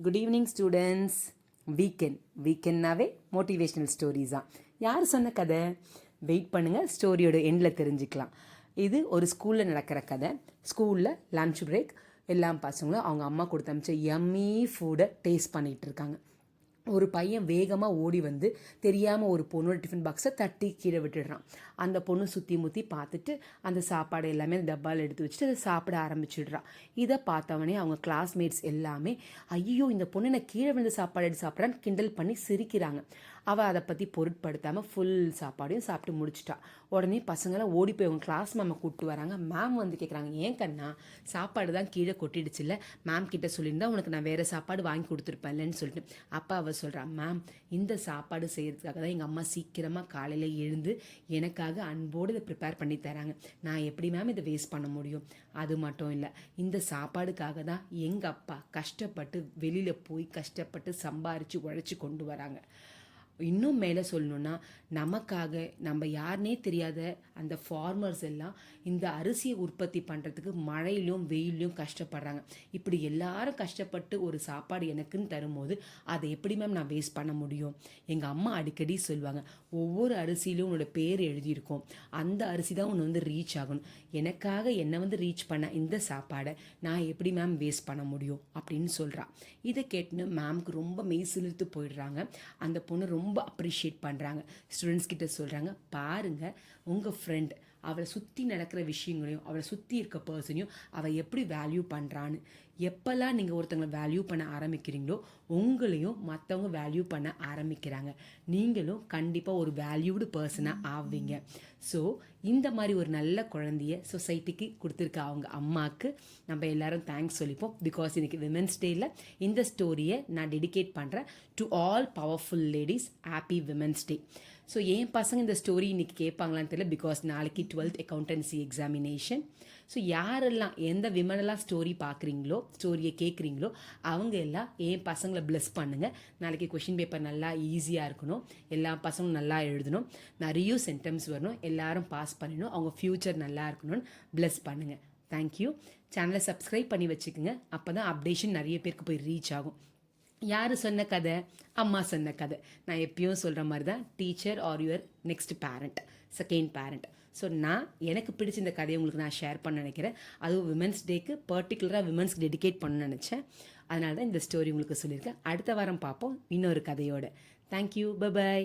Good evening students. வீக்கெண்ட்னாவே motivational stories தான். யார் சொன்ன கதை? வெயிட் பண்ணுங்கள், ஸ்டோரியோட எண்டில் தெரிஞ்சுக்கலாம். இது ஒரு ஸ்கூலில் நடக்கிற கதை. ஸ்கூலில் லன்ச் பிரேக், எல்லா பசங்களும் அவங்க அம்மா கொடுத்து அமிச்ச யம்மி ஃபுட்டை டேஸ்ட் பண்ணிகிட்டு இருக்காங்க. ஒரு பையன் வேகமாக ஓடி வந்து தெரியாமல் ஒரு பொண்ணோட டிஃபன் பாக்ஸை தட்டி கீழே விட்டுடுறான். அந்த பொண்ணு சுற்றி முற்றி பார்த்துட்டு அந்த சாப்பாடு எல்லாமே அந்த டப்பாவில் எடுத்து வச்சுட்டு அதை சாப்பிட ஆரம்பிச்சிடுறான். இதை பார்த்தவனே அவங்க கிளாஸ்மேட்ஸ் எல்லாமே ஐயோ இந்த பொண்ணு நான் கீழே விழுந்து சாப்பாடு எடுத்து சாப்பிட்றான்னு கிண்டல் பண்ணி சிரிக்கிறாங்க. அவள் அதை பற்றி பொருட்படுத்தாமல் ஃபுல் சாப்பாடையும் சாப்பிட்டு முடிச்சிட்டா. உடனே பசங்களாம் ஓடி போய் அவங்க கிளாஸ் மேமை கூப்பிட்டு வராங்க. மேம் வந்து கேட்குறாங்க, ஏன் கண்ணா சாப்பாடு தான் கீழே கொட்டிடுச்சுல்ல, மேம் கிட்ட சொல்லியிருந்தா உனக்கு நான் வேறு சாப்பாடு வாங்கி கொடுத்துருப்பேன்லன்னு சொல்லிட்டு. அப்போ அவள் சொல்கிறான், மேம் இந்த சாப்பாடு செய்கிறதுக்காக தான் எங்கள் அம்மா சீக்கிரமாக காலையில் எழுந்து எனக்காக அன்போடு இதை ப்ரிப்பேர் பண்ணி தராங்க. நான் எப்படி மேம் இதை வேஸ்ட் பண்ண முடியும்? அது மட்டும் இல்லை, இந்த சாப்பாடுக்காக தான் எங்கள் அப்பா கஷ்டப்பட்டு வெளியில் போய் கஷ்டப்பட்டு சம்பாரித்து உழைச்சி கொண்டு வராங்க. இன்னும் மேலே சொல்லணுன்னா, நமக்காக நம்ம யாருனே தெரியாத அந்த ஃபார்மர்ஸ் எல்லாம் இந்த அரிசியை உற்பத்தி பண்ணுறதுக்கு மழையிலும் வெயிலையும் கஷ்டப்படுறாங்க. இப்படி எல்லாரும் கஷ்டப்பட்டு ஒரு சாப்பாடு எனக்குன்னு தரும்போது அதை எப்படி மேம் நான் வேஸ்ட் பண்ண முடியும்? எங்கள் அம்மா அடிக்கடி சொல்லுவாங்க, ஒவ்வொரு அரிசியிலும் உன்னோட பேர் எழுதியிருக்கோம், அந்த அரிசி தான் உன்னை வந்து ரீச் ஆகணும். எனக்காக என்னை வந்து ரீச் பண்ண இந்த சாப்பாடை நான் எப்படி மேம் வேஸ்ட் பண்ண முடியும் அப்படின்னு சொல்கிறான். இதை கேட்டுன்னு மேம்க்கு ரொம்ப மெய் சிலிர்த்து போயிடுறாங்க. அந்த பொண்ணு ரொம்ப அப்ரிஷியேட் பண்ணுறாங்க. ஸ்டூடெண்ட்ஸ் கிட்ட சொல்கிறாங்க, பாருங்கள் உங்கள் ஃப்ரெண்ட் அவளை சுற்றி நடக்கிற விஷயங்களையும் அவளை சுற்றி இருக்க பர்சனையும் அவள் எப்படி வேல்யூ பண்ணுறான்னு. எப்போல்லாம் நீங்கள் ஒருத்தங்களை வேல்யூ பண்ண ஆரம்பிக்கிறீங்களோ உங்களையும் மற்றவங்க வேல்யூ பண்ண ஆரம்பிக்கிறாங்க. நீங்களும் கண்டிப்பாக ஒரு வேல்யூடு பர்சனாக ஆவீங்க. ஸோ இந்த மாதிரி ஒரு நல்ல குழந்தைய சொசைட்டிக்கு கொடுத்துருக்க அவங்க அம்மாவுக்கு நம்ம எல்லாரும் தேங்க்ஸ் சொல்லிப்போம். பிகாஸ் இன்னைக்கு விமென்ஸ் டேயில் இந்த ஸ்டோரியை நான் டெடிகேட் பண்ணுறேன் to all powerful ladies. Happy women's day. So என் பசங்க இந்த ஸ்டோரி இன்றைக்கி கேட்பாங்களான்னு தெரியல, பிகாஸ் நாளைக்கு 12th அக்கௌண்டன்சி எக்ஸாமினேஷன். ஸோ யாரெல்லாம் எந்த விமனெல்லாம் ஸ்டோரி பார்க்குறீங்களோ, ஸ்டோரியை கேட்குறீங்களோ அவங்க எல்லாம் என் பசங்களை ப்ளஸ் பண்ணுங்கள். நாளைக்கு கொஷின் பேப்பர் நல்லா ஈஸியாக இருக்கணும், எல்லா பசங்களும் நல்லா எழுதணும், நிறைய சென்டென்ஸ் வரணும், எல்லாரும் பாஸ் பண்ணணும், அவங்க ஃப்யூச்சர் நல்லா இருக்கணும்னு ப்ளஸ் பண்ணுங்கள். தேங்க்யூ. சேனலை சப்ஸ்கிரைப் பண்ணி வச்சுக்கோங்க, அப்போ தான் அப்டேஷன் நிறைய பேருக்கு போய் ரீச் ஆகும். யார் சொன்ன கதை? அம்மா சொன்ன கதை. நான் எப்பயும் சொல்கிற மாதிரி தான், teacher are your next parent, second parent. So நான் எனக்கு பிடிச்ச இந்த கதையை உங்களுக்கு நான் ஷேர் பண்ண நினைக்கிறேன். அதுவும் விமென்ஸ் டேக்கு பர்டிகுலராக விமென்ஸ்க்கு டெடிகேட் பண்ணணும்னு நினச்சேன். அதனால தான் இந்த ஸ்டோரி உங்களுக்கு சொல்லியிருக்கேன். அடுத்த வாரம் பார்ப்போம் இன்னொரு கதையோட. தேங்க்யூ. பை.